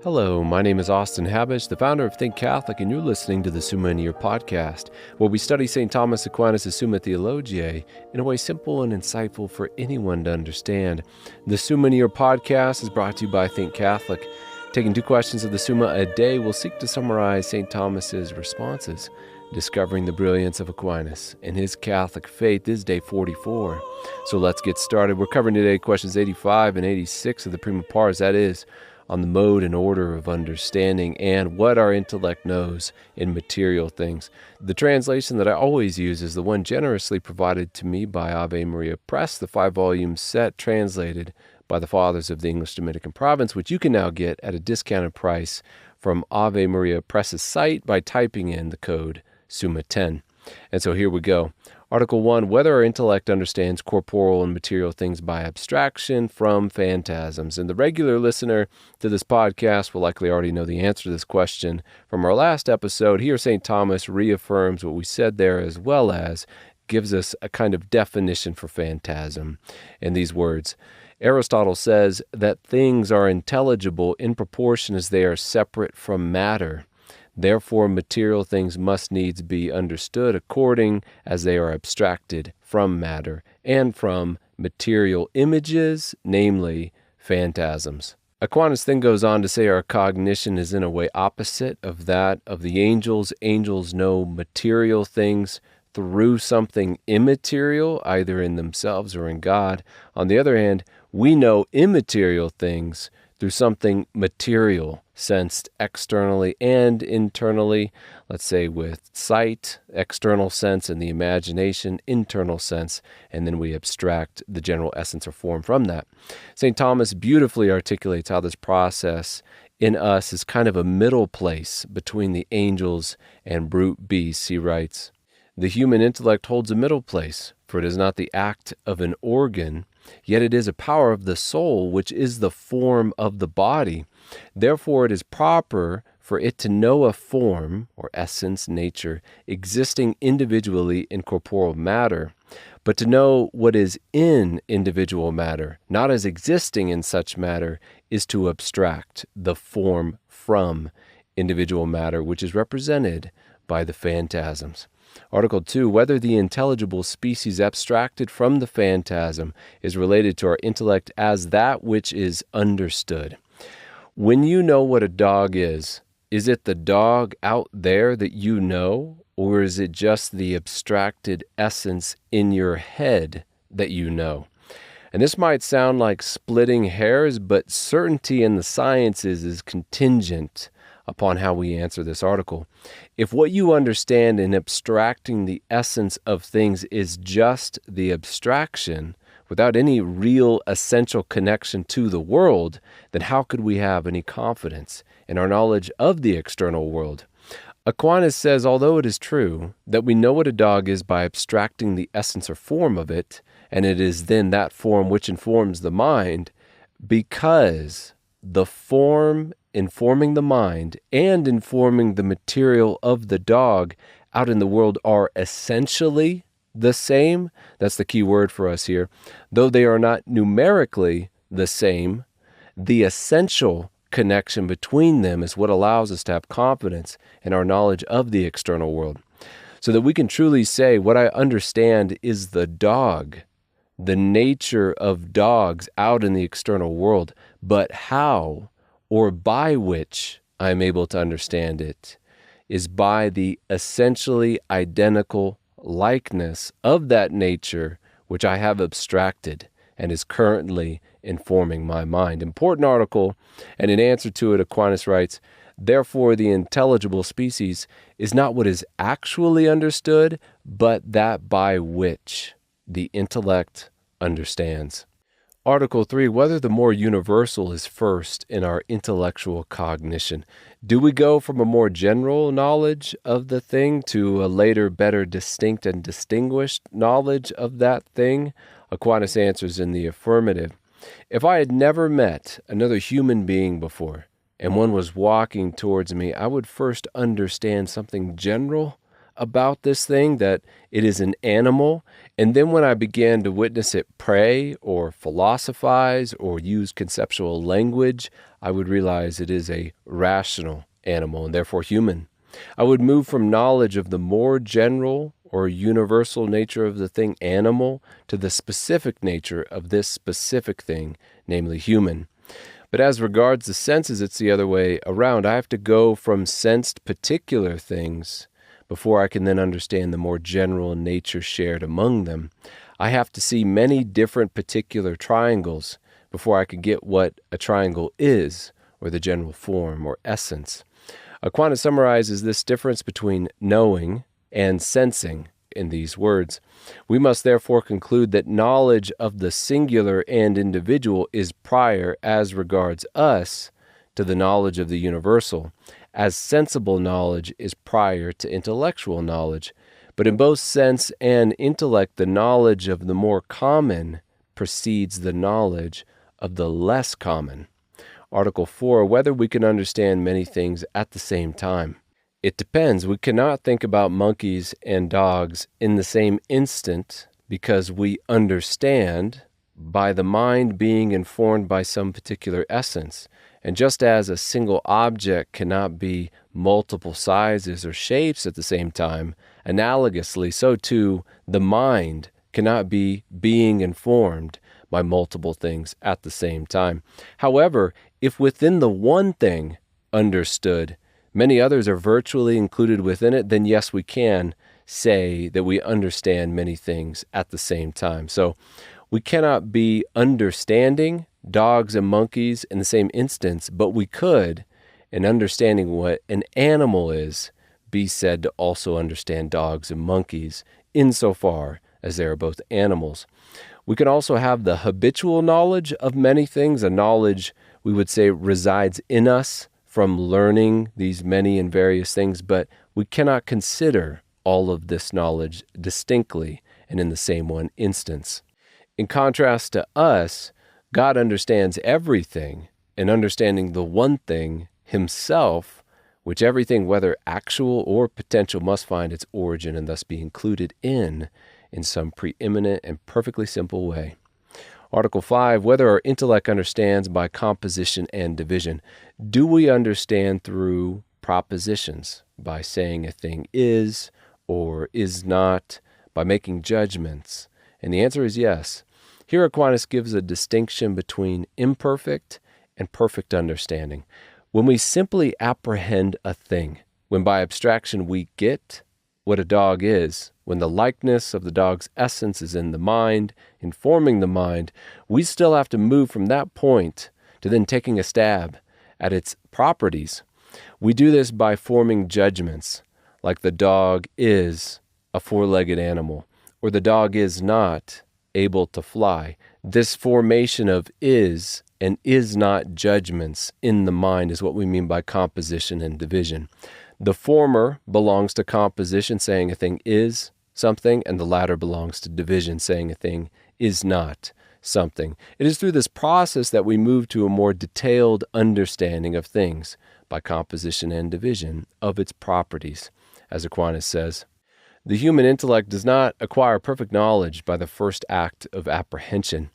Hello, my name is Austin Habish, the founder of Think Catholic, and you're listening to the Summa podcast, where we study St. Thomas Aquinas' Summa Theologiae in a way simple and insightful for anyone to understand. The Summa podcast is brought to you by Think Catholic. Taking 2 questions of the Summa a day, we'll seek to summarize St. Thomas's responses, discovering the brilliance of Aquinas and his Catholic faith. This is day 44. So let's get started. We're covering today questions 85 and 86 of the Prima Pars, that is, on the mode and order of understanding and what our intellect knows in material things. The translation that I always use is the one generously provided to me by Ave Maria Press, the 5-volume set translated by the Fathers of the English Dominican Province, which you can now get at a discounted price from Ave Maria Press's site by typing in the code SUMMA10. And so here we go. Article 1, whether our intellect understands corporeal and material things by abstraction from phantasms. And the regular listener to this podcast will likely already know the answer to this question from our last episode. Here, St. Thomas reaffirms what we said there, as well as gives us a kind of definition for phantasm in these words. Aristotle says that things are intelligible in proportion as they are separate from matter. Therefore, material things must needs be understood according as they are abstracted from matter and from material images, namely phantasms. Aquinas then goes on to say our cognition is in a way opposite of that of the angels. Angels know material things through something immaterial, either in themselves or in God. On the other hand, we know immaterial things through something material, sensed externally and internally, let's say with sight, external sense, and the imagination, internal sense, and then we abstract the general essence or form from that. St. Thomas beautifully articulates how this process in us is kind of a middle place between the angels and brute beasts. He writes, "The human intellect holds a middle place, for it is not the act of an organ, yet it is a power of the soul, which is the form of the body. Therefore it is proper for it to know a form, or essence, nature, existing individually in corporeal matter, but to know what is in individual matter, not as existing in such matter, is to abstract the form from individual matter, which is represented by the phantasms." Article 2, whether the intelligible species abstracted from the phantasm is related to our intellect as that which is understood. When you know what a dog is it the dog out there that you know, or is it just the abstracted essence in your head that you know? And this might sound like splitting hairs, but certainty in the sciences is contingent upon how we answer this article. If what you understand in abstracting the essence of things is just the abstraction, without any real essential connection to the world, then how could we have any confidence in our knowledge of the external world? Aquinas says, although it is true that we know what a dog is by abstracting the essence or form of it, and it is then that form which informs the mind, because the form informing the mind and informing the material of the dog out in the world are essentially the same. That's the key word for us here. Though they are not numerically the same, the essential connection between them is what allows us to have confidence in our knowledge of the external world, so that we can truly say what I understand is the dog, the nature of dogs out in the external world, but how or by which I am able to understand it is by the essentially identical likeness of that nature which I have abstracted and is currently informing my mind. Important article, and in answer to it, Aquinas writes, therefore the intelligible species is not what is actually understood, but that by which the intellect understands. Article 3, whether the more universal is first in our intellectual cognition. Do we go from a more general knowledge of the thing to a later, better distinct and distinguished knowledge of that thing? Aquinas answers in the affirmative. If I had never met another human being before, and one was walking towards me, I would first understand something general about this thing, that it is an animal. And then when I began to witness it pray or philosophize or use conceptual language, I would realize it is a rational animal and therefore human. I would move from knowledge of the more general or universal nature of the thing animal to the specific nature of this specific thing, namely human. But as regards the senses, it's the other way around. I have to go from sensed particular things before I can then understand the more general nature shared among them. I have to see many different particular triangles before I can get what a triangle is, or the general form or essence. Aquinas summarizes this difference between knowing and sensing in these words. We must therefore conclude that knowledge of the singular and individual is prior as regards us to the knowledge of the universal, as sensible knowledge is prior to intellectual knowledge. But in both sense and intellect, the knowledge of the more common precedes the knowledge of the less common. Article 4, whether we can understand many things at the same time. It depends. We cannot think about monkeys and dogs in the same instant because we understand by the mind being informed by some particular essence. And just as a single object cannot be multiple sizes or shapes at the same time, analogously, so too the mind cannot be being informed by multiple things at the same time. However, if within the one thing understood, many others are virtually included within it, then yes, we can say that we understand many things at the same time. So we cannot be understanding dogs and monkeys in the same instance, but we could, in understanding what an animal is, be said to also understand dogs and monkeys insofar as they are both animals. We can also have the habitual knowledge of many things, a knowledge we would say resides in us from learning these many and various things, but we cannot consider all of this knowledge distinctly and in the same one instance. In contrast to us, God understands everything, and understanding the one thing himself, which everything, whether actual or potential, must find its origin and thus be included in some preeminent and perfectly simple way. Article 5, whether our intellect understands by composition and division. Do we understand through propositions, by saying a thing is or is not, by making judgments? And the answer is yes. Here Aquinas gives a distinction between imperfect and perfect understanding. When we simply apprehend a thing, when by abstraction we get what a dog is, when the likeness of the dog's essence is in the mind, informing the mind, we still have to move from that point to then taking a stab at its properties. We do this by forming judgments, like the dog is a four-legged animal, or the dog is not able to fly. This formation of is and is not judgments in the mind is what we mean by composition and division. The former belongs to composition, saying a thing is something, and the latter belongs to division, saying a thing is not something. It is through this process that we move to a more detailed understanding of things by composition and division of its properties. As Aquinas says, the human intellect does not acquire perfect knowledge by the first act of apprehension,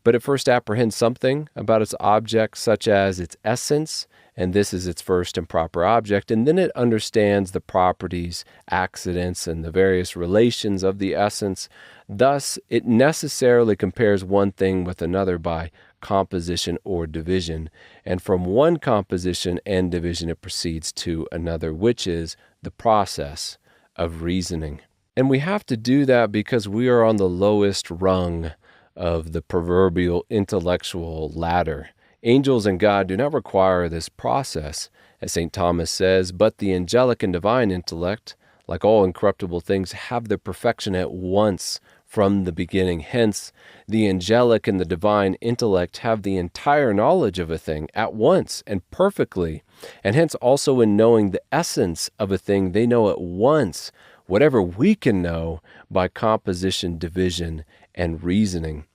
but it first apprehends something about its object, such as its essence, and this is its first and proper object, and then it understands the properties, accidents, and the various relations of the essence. Thus, it necessarily compares one thing with another by composition or division, and from one composition and division it proceeds to another, which is the process of reasoning. And we have to do that because we are on the lowest rung of the proverbial intellectual ladder. Angels and God do not require this process, as St. Thomas says, but the angelic and divine intellect, like all incorruptible things, have their perfection at once from the beginning. Hence, the angelic and the divine intellect have the entire knowledge of a thing at once and perfectly, and hence also in knowing the essence of a thing, they know at once whatever we can know by composition, division, and reasoning.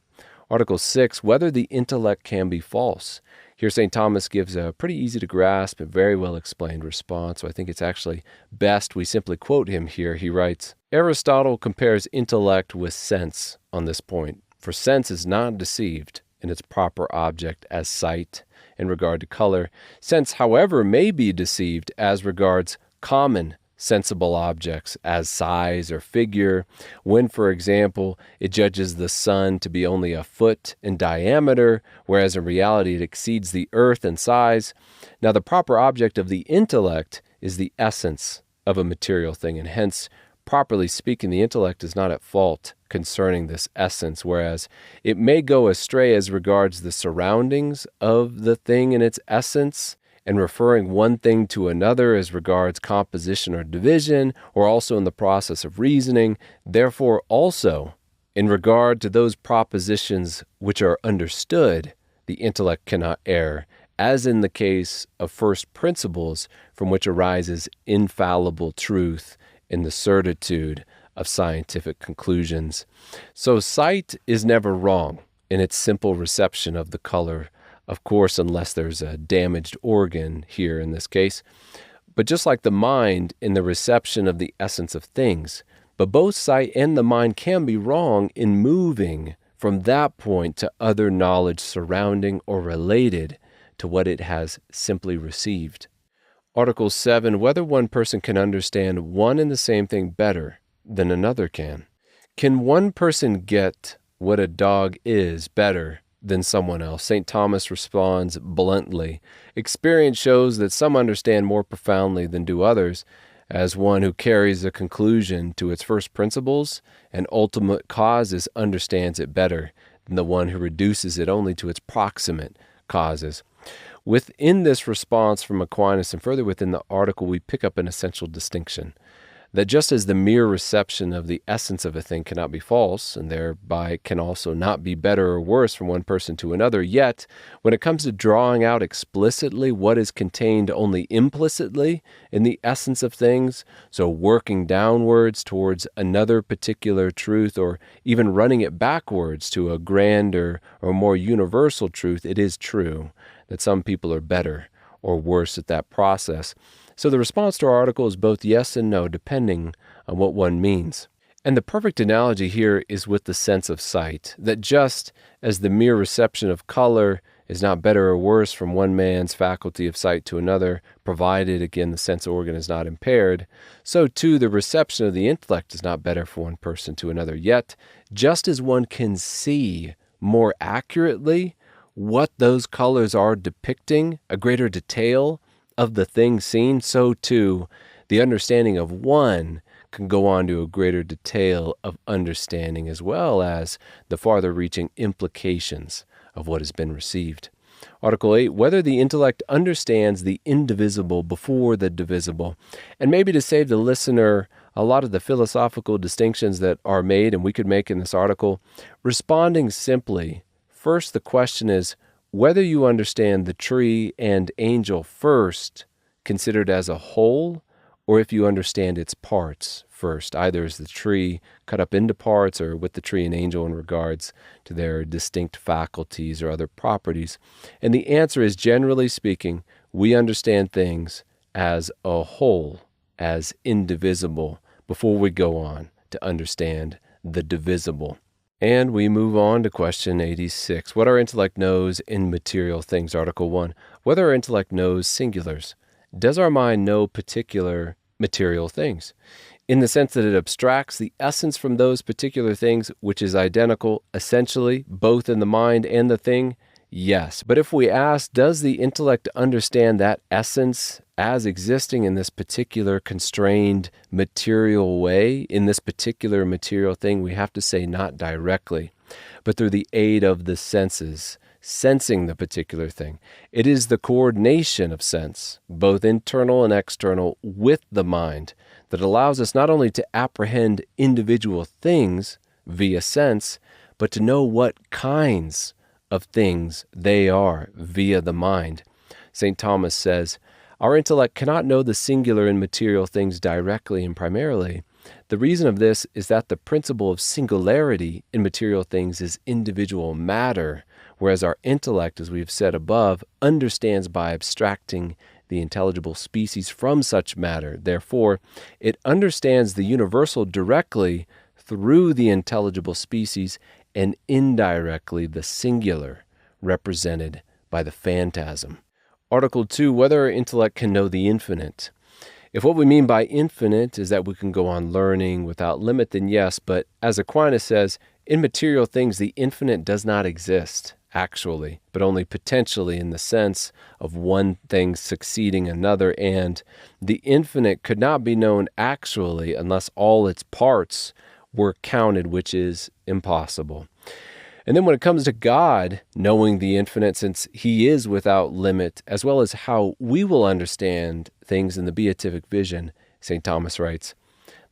Article 6, whether the intellect can be false. Here St. Thomas gives a pretty easy to grasp and very well explained response, so I think it's actually best we simply quote him here. He writes, Aristotle compares intellect with sense on this point, for sense is not deceived in its proper object as sight in regard to color. Sense, however, may be deceived as regards common sensible objects as size or figure, when, for example, it judges the sun to be only a foot in diameter, whereas in reality it exceeds the earth in size. Now, the proper object of the intellect is the essence of a material thing, and hence, properly speaking, the intellect is not at fault concerning this essence, whereas it may go astray as regards the surroundings of the thing in its essence, and referring one thing to another as regards composition or division, or also in the process of reasoning. Therefore, also, in regard to those propositions which are understood, the intellect cannot err, as in the case of first principles from which arises infallible truth in the certitude of scientific conclusions. So sight is never wrong in its simple reception of the color, of course, unless there's a damaged organ here in this case. But just like the mind in the reception of the essence of things, but both sight and the mind can be wrong in moving from that point to other knowledge surrounding or related to what it has simply received. Article 7, whether one person can understand one and the same thing better than another can. Can one person get what a dog is better than someone else? St. Thomas responds bluntly. Experience shows that some understand more profoundly than do others, as one who carries a conclusion to its first principles and ultimate causes understands it better than the one who reduces it only to its proximate causes. Within this response from Aquinas and further within the article, we pick up an essential distinction. That just as the mere reception of the essence of a thing cannot be false, and thereby can also not be better or worse from one person to another, yet when it comes to drawing out explicitly what is contained only implicitly in the essence of things, so working downwards towards another particular truth, or even running it backwards to a grander or more universal truth, it is true that some people are better or worse at that process. So the response to our article is both yes and no, depending on what one means. And the perfect analogy here is with the sense of sight, that just as the mere reception of color is not better or worse from one man's faculty of sight to another, provided, again, the sense organ is not impaired, so too the reception of the intellect is not better from one person to another. Yet, just as one can see more accurately what those colors are depicting, a greater detail of the thing seen, so too the understanding of one can go on to a greater detail of understanding, as well as the farther reaching implications of what has been received. Article 8, whether the intellect understands the indivisible before the divisible. And maybe to save the listener a lot of the philosophical distinctions that are made and we could make in this article, responding simply, first the question is, whether you understand the tree and angel first, considered as a whole, or if you understand its parts first, either as the tree cut up into parts or with the tree and angel in regards to their distinct faculties or other properties. And the answer is, generally speaking, we understand things as a whole, as indivisible, before we go on to understand the divisible. And we move on to question 86. What our intellect knows in material things. Article 1. Whether our intellect knows singulars. Does our mind know particular material things? In the sense that it abstracts the essence from those particular things, which is identical, essentially, both in the mind and the thing? Yes. But if we ask, does the intellect understand that essence as existing in this particular constrained material way, in this particular material thing, we have to say not directly, but through the aid of the senses, sensing the particular thing. It is the coordination of sense, both internal and external, with the mind that allows us not only to apprehend individual things via sense, but to know what kinds of things they are via the mind. St. Thomas says, our intellect cannot know the singular in material things directly and primarily. The reason of this is that the principle of singularity in material things is individual matter, whereas our intellect, as we've said above, understands by abstracting the intelligible species from such matter. Therefore, it understands the universal directly through the intelligible species and indirectly the singular, represented by the phantasm. Article 2, whether our intellect can know the infinite. If what we mean by infinite is that we can go on learning without limit, then yes, but as Aquinas says, in material things the infinite does not exist, actually, but only potentially in the sense of one thing succeeding another, and the infinite could not be known actually unless all its parts were counted, which is impossible. And then when it comes to God knowing the infinite, since he is without limit, as well as how we will understand things in the beatific vision, St. Thomas writes,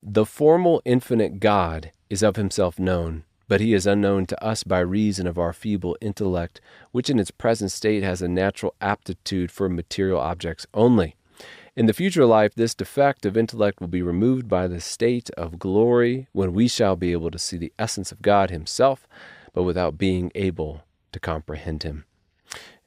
"The formal infinite God is of himself known, but he is unknown to us by reason of our feeble intellect, which in its present state has a natural aptitude for material objects only. In the future life, this defect of intellect will be removed by the state of glory, when we shall be able to see the essence of God himself, but without being able to comprehend him."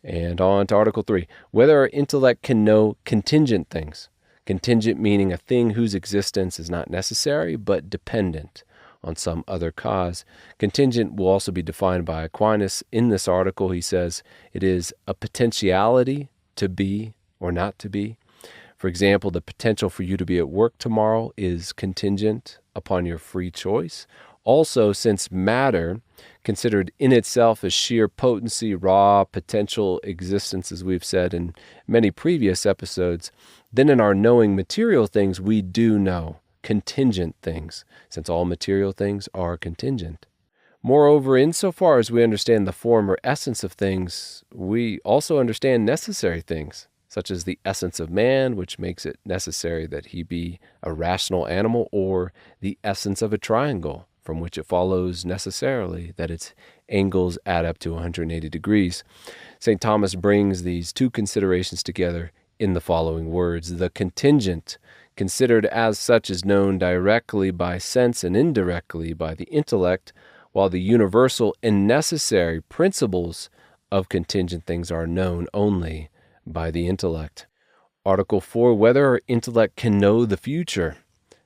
And on to Article 3, whether our intellect can know contingent things. Contingent meaning a thing whose existence is not necessary, but dependent on some other cause. Contingent will also be defined by Aquinas. In this article, he says, it is a potentiality to be or not to be. For example, the potential for you to be at work tomorrow is contingent upon your free choice. Also, since matter, considered in itself as sheer potency, raw, potential existence, as we've said in many previous episodes, then in our knowing material things, we do know contingent things, since all material things are contingent. Moreover, insofar as we understand the form or essence of things, we also understand necessary things, such as the essence of man, which makes it necessary that he be a rational animal, or the essence of a triangle, from which it follows necessarily that its angles add up to 180 degrees. St. Thomas brings these two considerations together in the following words: the contingent, considered as such, is known directly by sense and indirectly by the intellect, while the universal and necessary principles of contingent things are known only by the intellect. Article 4, whether our intellect can know the future.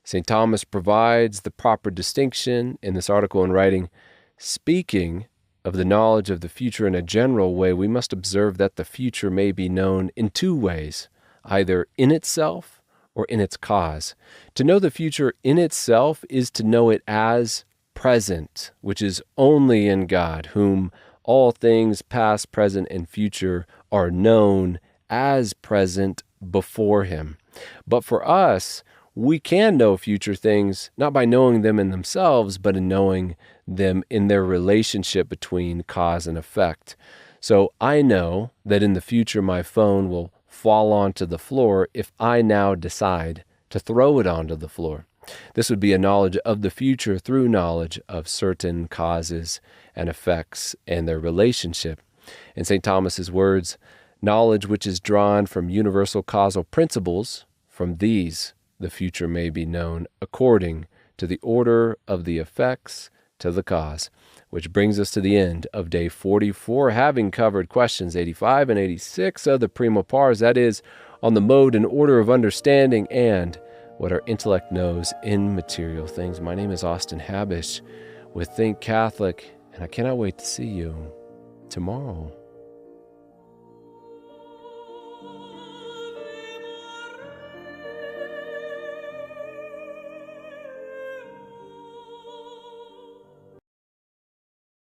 St. Thomas provides the proper distinction in this article in writing, "Speaking of the knowledge of the future in a general way, we must observe that the future may be known in two ways, either in itself or in its cause. To know the future in itself is to know it as present, which is only in God, whom all things past, present, and future are known as present before him. But for us, we can know future things not by knowing them in themselves, but in knowing them in their relationship between cause and effect. So I know that in the future my phone will fall onto the floor if I now decide to throw it onto the floor. This would be a knowledge of the future through knowledge of certain causes and effects and their relationship. In St. Thomas's words, knowledge which is drawn from universal causal principles, from these the future may be known according to the order of the effects to the cause. Which brings us to the end of day 44, having covered questions 85 and 86 of the Prima Pars, that is, on the mode and order of understanding and what our intellect knows in material things. My name is Austin Habish with Think Catholic, and I cannot wait to see you tomorrow.